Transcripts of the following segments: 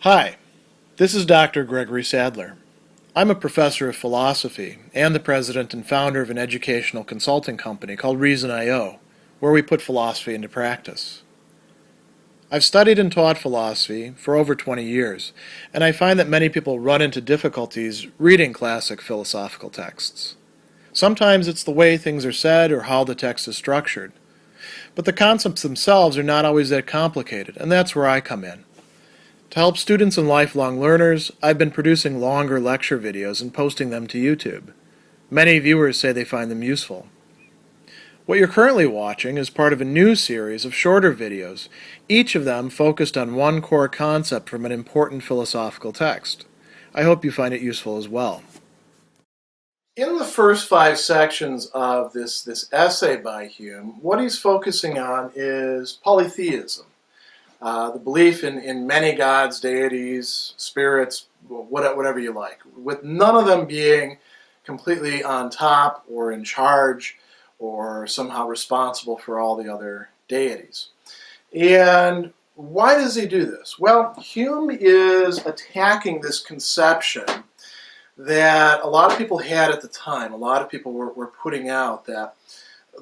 Hi, this is Dr. Gregory Sadler. I'm a professor of philosophy and the president and founder of an educational consulting company called Reason.io, where we put philosophy into practice. I've studied and taught philosophy for over 20 years, and I find that many people run into difficulties reading classic philosophical texts. Sometimes it's the way things are said or how the text is structured. But the concepts themselves are not always that complicated, and that's where I come in. To help students and lifelong learners, I've been producing longer lecture videos and posting them to YouTube. Many viewers say they find them useful. What you're currently watching is part of a new series of shorter videos, each of them focused on one core concept from an important philosophical text. I hope you find it useful as well. In the first 5 sections of this essay by Hume, what he's focusing on is polytheism. The belief in many gods, deities, spirits, whatever you like, with none of them being completely on top or in charge or somehow responsible for all the other deities. And why does he do this? Well, Hume is attacking this conception that a lot of people had at the time. A lot of people were putting out that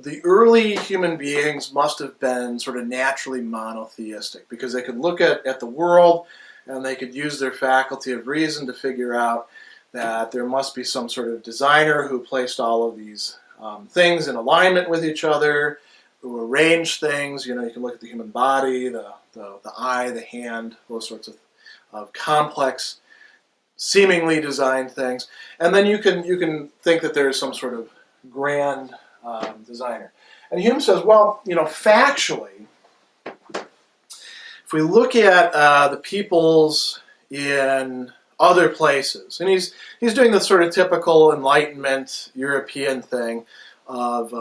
the early human beings must have been sort of naturally monotheistic because they could look at the world and they could use their faculty of reason to figure out that there must be some sort of designer who placed all of these things in alignment with each other, who arranged things. You know, you can look at the human body, the eye, the hand, those sorts of complex, seemingly designed things. And then you can think that there's some sort of grand designer. And Hume says, well, you know, factually, if we look at the peoples in other places, and he's doing the sort of typical Enlightenment European thing of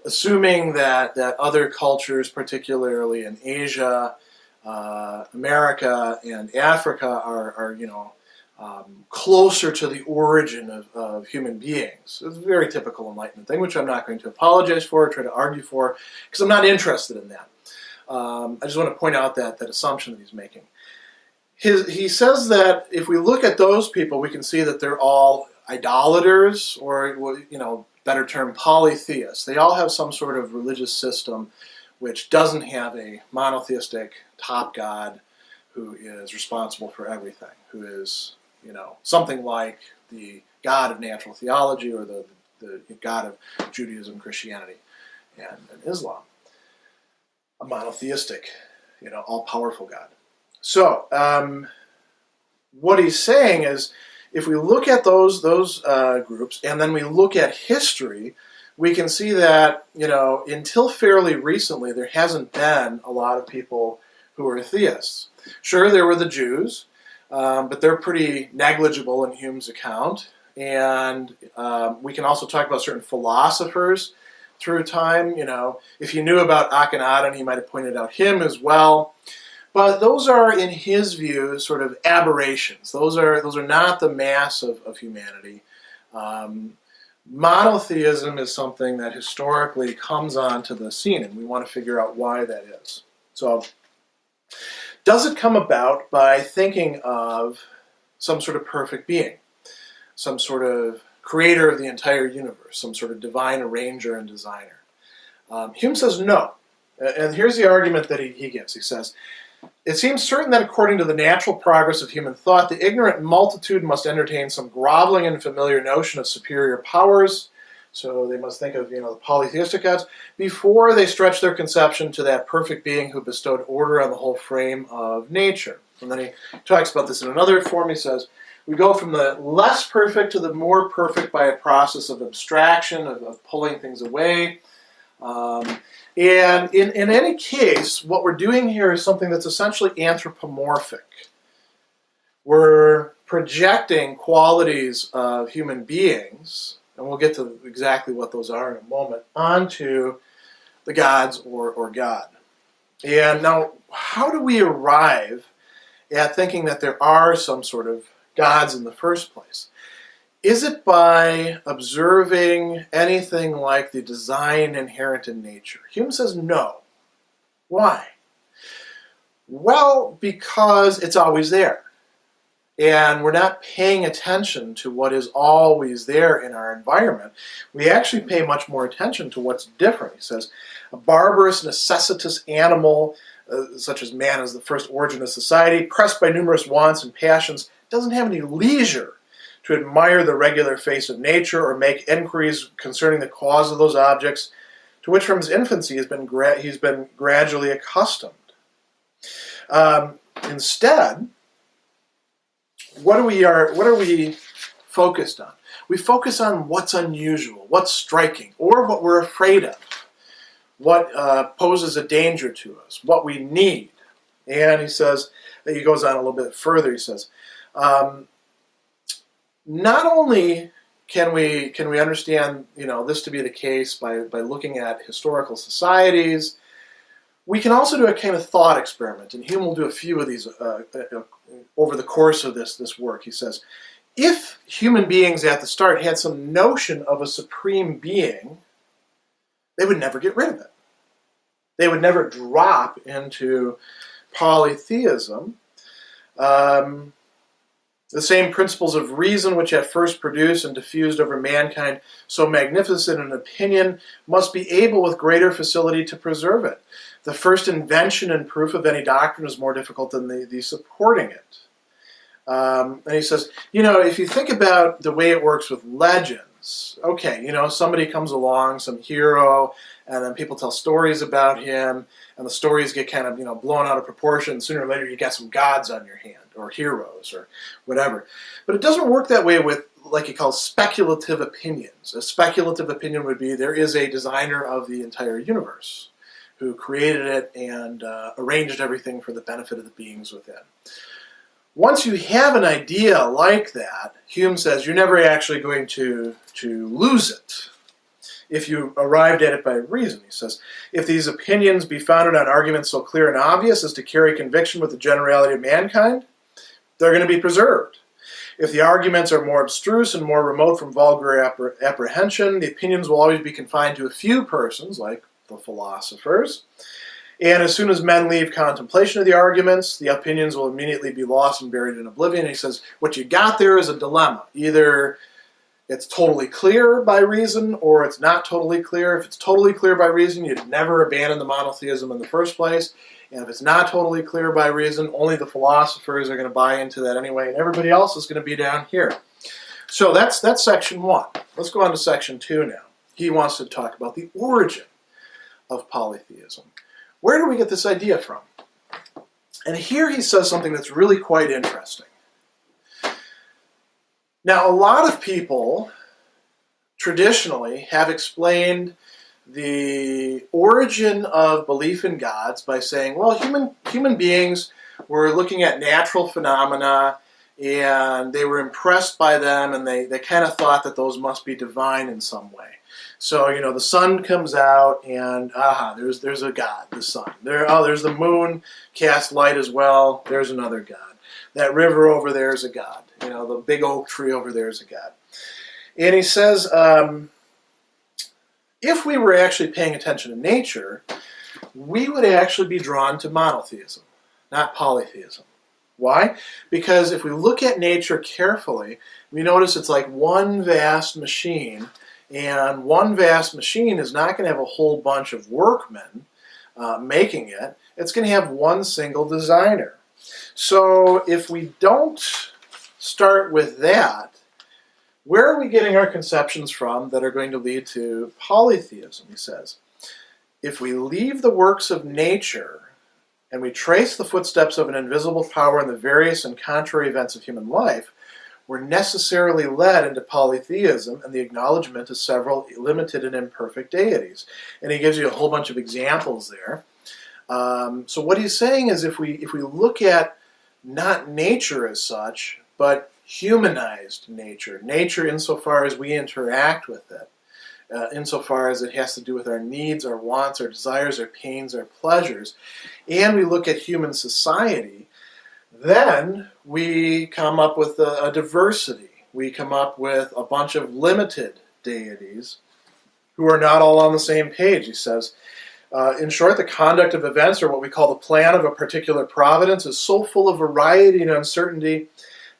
assuming that other cultures, particularly in Asia, America, and Africa, are you know, closer to the origin of human beings. It's a very typical Enlightenment thing, which I'm not going to apologize for or try to argue for, because I'm not interested in that. I just want to point out that assumption that he's making. He says that if we look at those people, we can see that they're all idolaters, or, you know, better term, polytheists. They all have some sort of religious system which doesn't have a monotheistic top god who is responsible for everything, who is, you know, something like the God of natural theology or the God of Judaism, Christianity, and Islam. A monotheistic, you know, all-powerful God. So, what he's saying is, if we look at those groups and then we look at history, we can see that, you know, until fairly recently, there hasn't been a lot of people who are theists. Sure, there were the Jews, but they're pretty negligible in Hume's account. And we can also talk about certain philosophers through time. You know, if you knew about Akhenaten, he might have pointed out him as well. But those are, in his view, sort of aberrations. Those are not the mass of humanity. Monotheism is something that historically comes onto the scene, and we want to figure out why that is. So, does it come about by thinking of some sort of perfect being, some sort of creator of the entire universe, some sort of divine arranger and designer? Hume says no. And here's the argument that he gives. He says, it seems certain that according to the natural progress of human thought, the ignorant multitude must entertain some groveling and familiar notion of superior powers. So they must think of, you know, the polytheistic gods before they stretch their conception to that perfect being who bestowed order on the whole frame of nature. And then he talks about this in another form. He says, we go from the less perfect to the more perfect by a process of abstraction, of pulling things away. And in any case, what we're doing here is something that's essentially anthropomorphic. We're projecting qualities of human beings, and we'll get to exactly what those are in a moment, onto the gods or God. And now, how do we arrive at thinking that there are some sort of gods in the first place? Is it by observing anything like the design inherent in nature? Hume says no. Why? Well, because it's always there. And we're not paying attention to what is always there in our environment. We actually pay much more attention to what's different. He says, a barbarous, necessitous animal, such as man as the first origin of society, pressed by numerous wants and passions, doesn't have any leisure to admire the regular face of nature or make inquiries concerning the cause of those objects to which from his infancy he's been gradually accustomed. Instead, what are we focused on? We focus on what's unusual, what's striking, or what we're afraid of, what poses a danger to us, what we need. And he goes on a little bit further. He says, not only can we understand this to be the case by looking at historical societies, we can also do a kind of thought experiment, and Hume will do a few of these over the course of this work. He says, if human beings at the start had some notion of a supreme being, they would never get rid of it. They would never drop into polytheism. The same principles of reason which at first produced and diffused over mankind so magnificent an opinion must be able with greater facility to preserve it. The first invention and proof of any doctrine is more difficult than the supporting it. And he says, if you think about the way it works with legends, okay, somebody comes along, some hero, and then people tell stories about him, and the stories get kind of, blown out of proportion. Sooner or later, you get some gods on your hand, or heroes, or whatever. But it doesn't work that way with, like he calls, speculative opinions. A speculative opinion would be there is a designer of the entire universe who created it and arranged everything for the benefit of the beings within. Once you have an idea like that, Hume says you're never actually going to lose it if you arrived at it by reason. He says, if these opinions be founded on arguments so clear and obvious as to carry conviction with the generality of mankind, they're going to be preserved. If the arguments are more abstruse and more remote from vulgar apprehension, the opinions will always be confined to a few persons, like the philosophers. And as soon as men leave contemplation of the arguments, the opinions will immediately be lost and buried in oblivion. And he says, what you got there is a dilemma. Either it's totally clear by reason, or it's not totally clear. If it's totally clear by reason, you'd never abandon the monotheism in the first place. And if it's not totally clear by reason, only the philosophers are going to buy into that anyway, and everybody else is going to be down here. So that's section 1. Let's go on to section 2 now. He wants to talk about the origin of polytheism. Where do we get this idea from? And here he says something that's really quite interesting. Now, a lot of people traditionally have explained the origin of belief in gods by saying, well, human beings were looking at natural phenomena and they were impressed by them, and they kind of thought that those must be divine in some way. So, the sun comes out and, there's a god, the sun. There's the moon, cast light as well, there's another god. That river over there is a god. The big oak tree over there is a god. And he says, if we were actually paying attention to nature, we would actually be drawn to monotheism, not polytheism. Why? Because if we look at nature carefully, we notice it's like one vast machine, and one vast machine is not going to have a whole bunch of workmen making it. It's going to have one single designer. So if we don't start with that, where are we getting our conceptions from that are going to lead to polytheism, he says? If we leave the works of nature and we trace the footsteps of an invisible power in the various and contrary events of human life, we're necessarily led into polytheism and the acknowledgement of several limited and imperfect deities. And he gives you a whole bunch of examples there. So what he's saying is if we look at not nature as such, but humanized nature insofar as we interact with it, insofar as it has to do with our needs, our wants, our desires, our pains, our pleasures, and we look at human society, then we come up with a diversity. We come up with a bunch of limited deities who are not all on the same page, he says. In short, the conduct of events, or what we call the plan of a particular providence, is so full of variety and uncertainty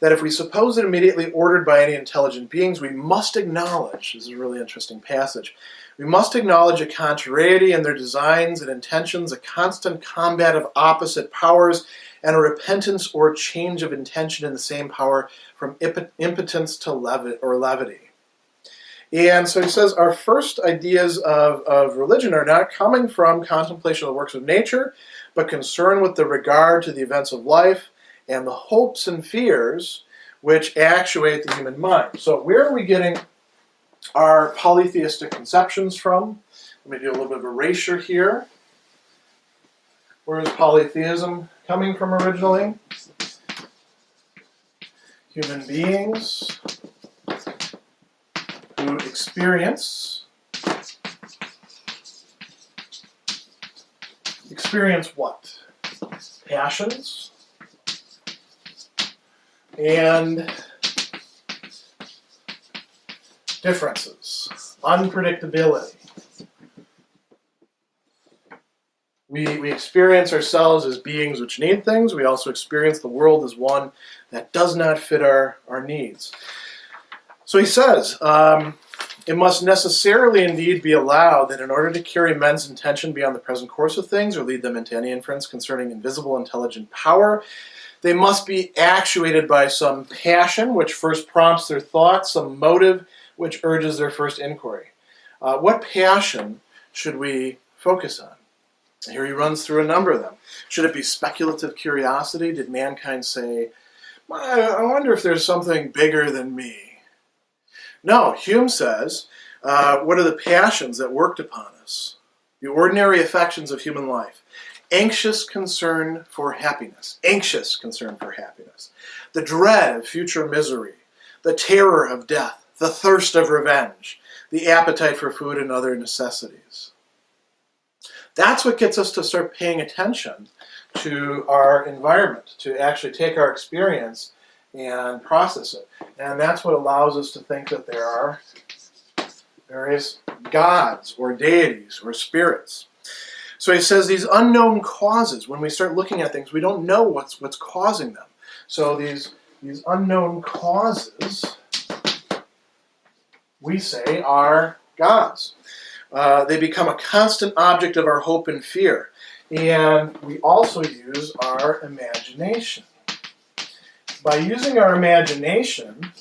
that if we suppose it immediately ordered by any intelligent beings, we must acknowledge, this is a really interesting passage, we must acknowledge a contrariety in their designs and intentions, a constant combat of opposite powers, and a repentance or change of intention in the same power from impotence to levity. And so he says our first ideas of religion are not coming from contemplation of the works of nature, but concern with the regard to the events of life and the hopes and fears which actuate the human mind. So where are we getting our polytheistic conceptions from? Let me do a little bit of erasure here. Where is polytheism coming from originally? Human beings who experience what? Passions and differences, unpredictability. We experience ourselves as beings which need things. We also experience the world as one that does not fit our needs. So he says, it must necessarily indeed be allowed that in order to carry men's intention beyond the present course of things or lead them into any inference concerning invisible intelligent power, they must be actuated by some passion which first prompts their thoughts, some motive which urges their first inquiry. What passion should we focus on? Here he runs through a number of them. Should it be speculative curiosity? Did mankind say, I wonder if there's something bigger than me? No, Hume says, what are the passions that worked upon us? The ordinary affections of human life. Anxious concern for happiness. Anxious concern for happiness. The dread of future misery. The terror of death. The thirst of revenge. The appetite for food and other necessities. That's what gets us to start paying attention to our environment, to actually take our experience and process it. And that's what allows us to think that there are various gods or deities or spirits. So he says these unknown causes, when we start looking at things, we don't know what's causing them. So these unknown causes, we say, are gods. They become a constant object of our hope and fear. And we also use our imagination. By using our imagination,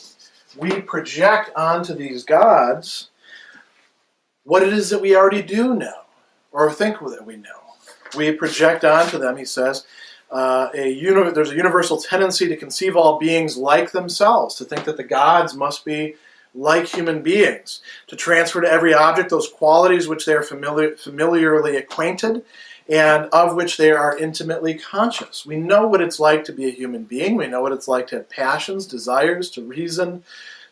we project onto these gods what it is that we already do know, or think that we know. We project onto them, he says, there's a universal tendency to conceive all beings like themselves, to think that the gods must be like human beings, to transfer to every object those qualities which they are familiarly acquainted and of which they are intimately conscious. We know what it's like to be a human being. We know what it's like to have passions, desires, to reason,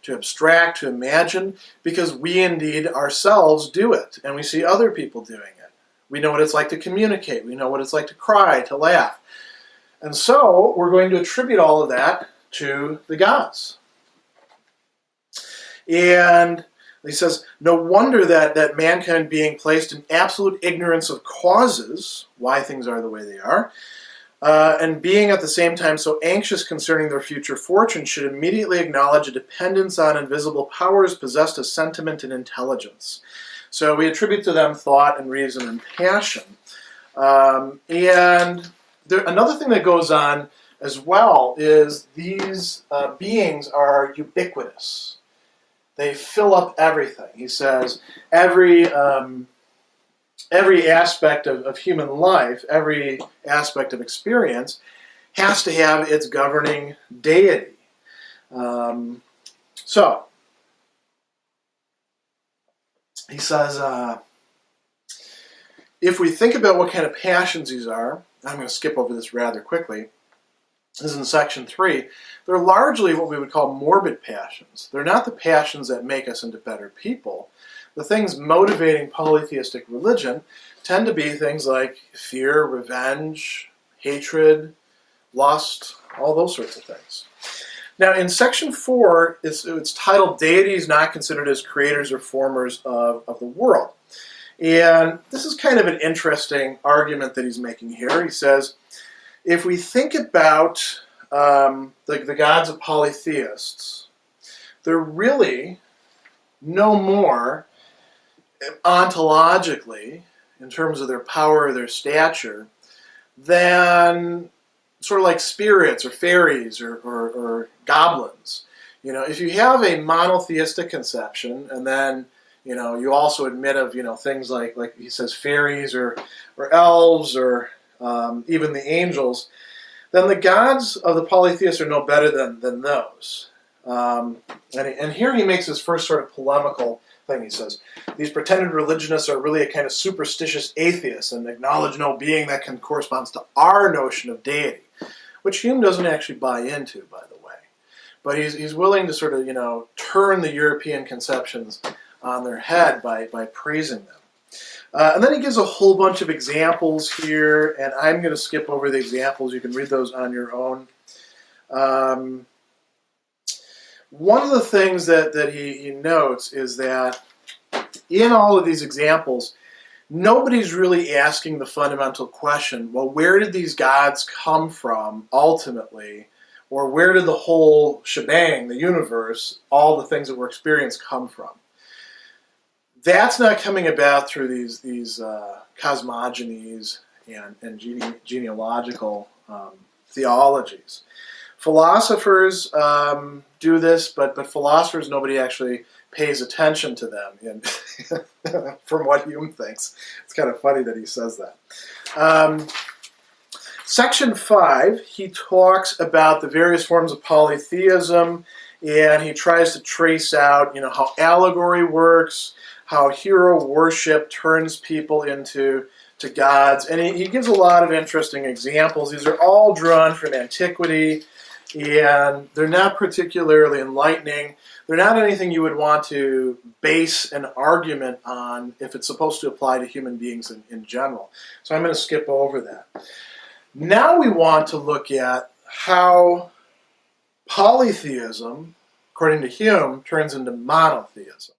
to abstract, to imagine, because we indeed ourselves do it, and we see other people doing it. We know what it's like to communicate. We know what it's like to cry, to laugh. And so we're going to attribute all of that to the gods. And he says, no wonder that mankind being placed in absolute ignorance of causes, why things are the way they are, and being at the same time so anxious concerning their future fortune, should immediately acknowledge a dependence on invisible powers possessed of sentiment and intelligence. So we attribute to them thought and reason and passion. And another thing that goes on as well is these beings are ubiquitous. They fill up everything. He says every aspect of human life, every aspect of experience, has to have its governing deity. So he says, if we think about what kind of passions these are, I'm going to skip over this rather quickly. This is in section 3. They're largely what we would call morbid passions. They're not the passions that make us into better people. The things motivating polytheistic religion tend to be things like fear, revenge, hatred, lust, all those sorts of things. Now in section 4, it's titled Deities Not Considered as Creators or Formers of the World. And this is kind of an interesting argument that he's making here. He says, if we think about the gods of polytheists, they're really no more ontologically, in terms of their power or their stature, than sort of like spirits or fairies or goblins. If you have a monotheistic conception, and then you also admit of things like he says fairies or elves or even the angels, then the gods of the polytheists are no better than those. And here he makes his first sort of polemical thing. He says, these pretended religionists are really a kind of superstitious atheists and acknowledge no being that can corresponds to our notion of deity, which Hume doesn't actually buy into, by the way. But he's willing to sort of, turn the European conceptions on their head by praising them. And then he gives a whole bunch of examples here, and I'm going to skip over the examples. You can read those on your own. One of the things that he notes is that in all of these examples, nobody's really asking the fundamental question, well, where did these gods come from ultimately? Or where did the whole shebang, the universe, all the things that we're experiencing come from? That's not coming about through these cosmogonies and genealogical theologies. Philosophers do this, but philosophers, nobody actually pays attention to them, from what Hume thinks. It's kind of funny that he says that. Section 5, he talks about the various forms of polytheism, and he tries to trace out, how allegory works, how hero worship turns people into gods, and he gives a lot of interesting examples. These are all drawn from antiquity, and they're not particularly enlightening. They're not anything you would want to base an argument on if it's supposed to apply to human beings in general. So I'm going to skip over that. Now we want to look at how polytheism, according to Hume, turns into monotheism.